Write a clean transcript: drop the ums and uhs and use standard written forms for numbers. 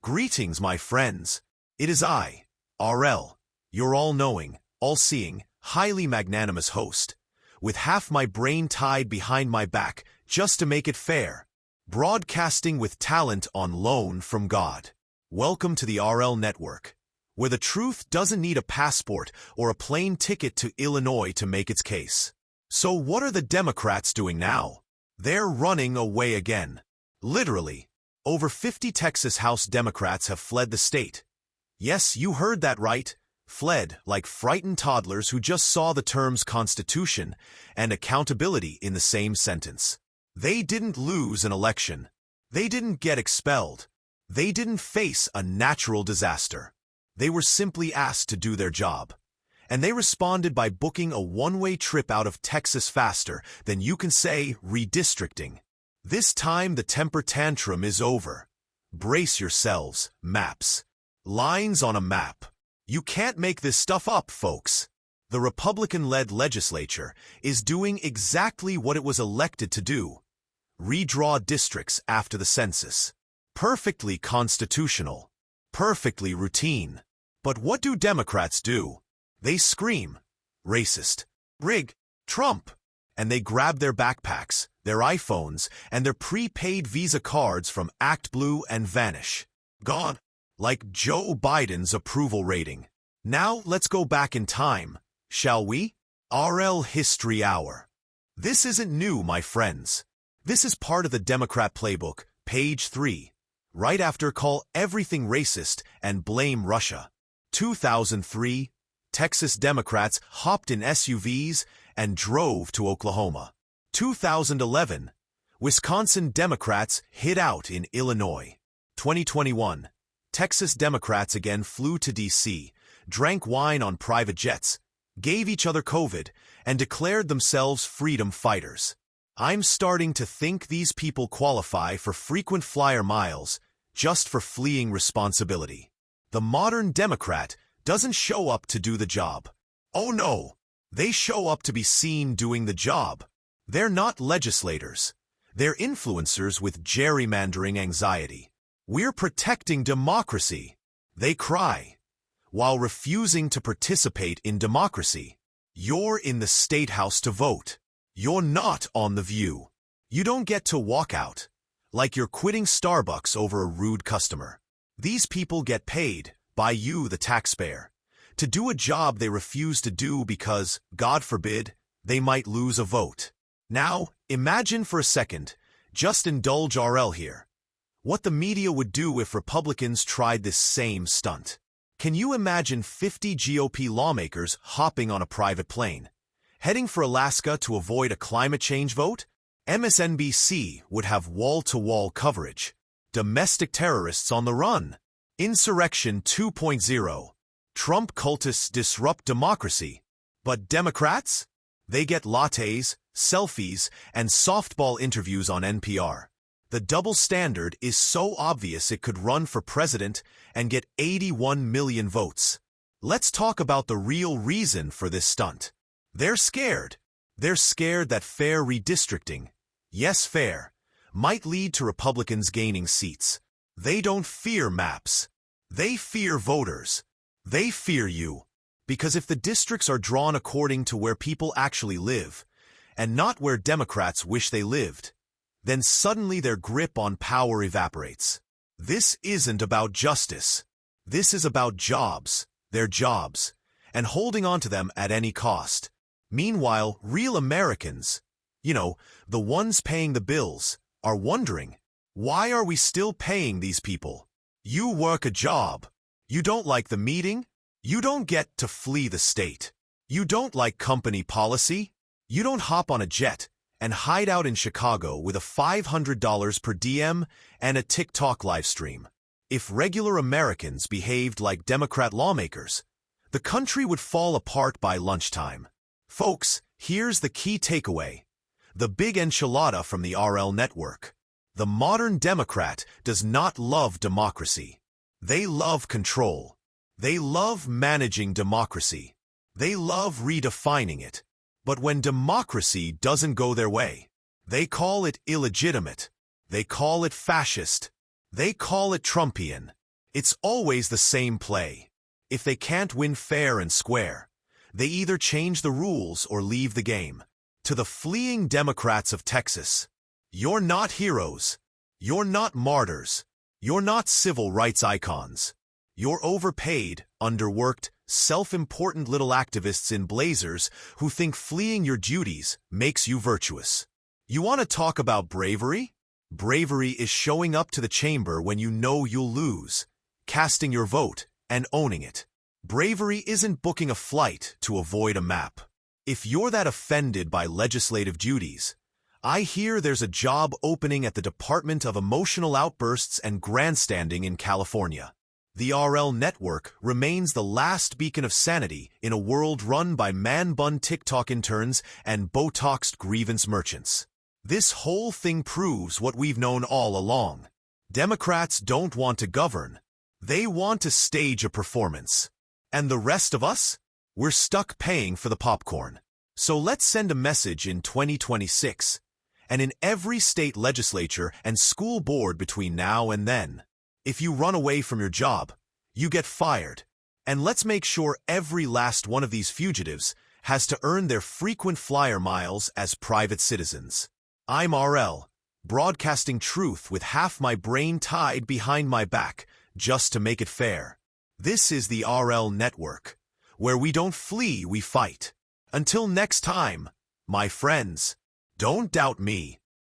Greetings, my friends. It is I, RL, your all-knowing, all-seeing, highly magnanimous host, with half my brain tied behind my back just to make it fair, broadcasting with talent on loan from God. Welcome to the RL Network, where the truth doesn't need a passport or a plane ticket to Illinois to make its case. So what are the Democrats doing now? They're running away again. Literally, over 50 Texas House Democrats have fled the state. Yes, you heard that right. Fled like frightened toddlers who just saw the terms Constitution and accountability in the same sentence. They didn't lose an election. They didn't get expelled. They didn't face a natural disaster. They were simply asked to do their job. And they responded by booking a one-way trip out of Texas faster than you can say redistricting. This time the temper tantrum is over. Brace yourselves, maps. Lines on a map. You can't make this stuff up, folks. The Republican-led legislature is doing exactly what it was elected to do. Redraw districts after the census. Perfectly constitutional. Perfectly routine. But what do Democrats do? They scream, racist, rig, Trump, and they grab their backpacks, their iPhones, and their prepaid Visa cards from ActBlue and vanish. Gone. Like Joe Biden's approval rating. Now let's go back in time, shall we? RL History Hour. This isn't new, my friends. This is part of the Democrat playbook, page 3, right after call everything racist and blame Russia. 2003, Texas Democrats hopped in SUVs and drove to Oklahoma. 2011, Wisconsin Democrats hid out in Illinois. 2021, Texas Democrats again flew to D.C., drank wine on private jets, gave each other COVID, and declared themselves freedom fighters. I'm starting to think these people qualify for frequent flyer miles just for fleeing responsibility. The modern Democrat doesn't show up to do the job. Oh no, they show up to be seen doing the job. They're not legislators. They're influencers with gerrymandering anxiety. We're protecting democracy, they cry, while refusing to participate in democracy. You're in the State House to vote. You're not on The View. You don't get to walk out, like you're quitting Starbucks over a rude customer. These people get paid, by you the taxpayer, to do a job they refuse to do because, God forbid, they might lose a vote. Now, imagine for a second, just indulge RL here, what the media would do if Republicans tried this same stunt. Can you imagine 50 GOP lawmakers hopping on a private plane, heading for Alaska to avoid a climate change vote? MSNBC would have wall-to-wall coverage. Domestic terrorists on the run. Insurrection 2.0. Trump cultists disrupt democracy. But Democrats? They get lattes, selfies, and softball interviews on NPR. The double standard is so obvious it could run for president and get 81 million votes. Let's talk about the real reason for this stunt. They're scared. They're scared that fair redistricting, yes fair, might lead to Republicans gaining seats. They don't fear maps. They fear voters. They fear you. Because if the districts are drawn according to where people actually live, and not where Democrats wish they lived, then suddenly their grip on power evaporates. This isn't about justice. This is about jobs, their jobs, and holding on to them at any cost. Meanwhile, real Americans, the ones paying the bills, are wondering, why are we still paying these people? You work a job. You don't like the meeting? You don't get to flee the state. You don't like company policy? You don't hop on a jet and hide out in Chicago with a $500 per DM and a TikTok livestream. If regular Americans behaved like Democrat lawmakers, the country would fall apart by lunchtime. Folks, here's the key takeaway. The big enchilada from the RL network. The modern Democrat does not love democracy. They love control. They love managing democracy. They love redefining it. But when democracy doesn't go their way, they call it illegitimate. They call it fascist. They call it Trumpian. It's always the same play. If they can't win fair and square, they either change the rules or leave the game. To the fleeing Democrats of Texas, you're not heroes. You're not martyrs. You're not civil rights icons. You're overpaid, underworked, self-important little activists in blazers who think fleeing your duties makes you virtuous. You want to talk about bravery? Bravery is showing up to the chamber when you know you'll lose, casting your vote, and owning it. Bravery isn't booking a flight to avoid a map. If you're that offended by legislative duties, I hear there's a job opening at the Department of Emotional Outbursts and Grandstanding in California. The RL network remains the last beacon of sanity in a world run by man-bun TikTok interns and Botoxed grievance merchants. This whole thing proves what we've known all along. Democrats don't want to govern. They want to stage a performance. And the rest of us? We're stuck paying for the popcorn. So let's send a message in 2026, and in every state legislature and school board between now and then. If you run away from your job, you get fired. And let's make sure every last one of these fugitives has to earn their frequent flyer miles as private citizens. I'm RL, broadcasting truth with half my brain tied behind my back, just to make it fair. This is the RL Network, where we don't flee, we fight. Until next time, my friends, don't doubt me.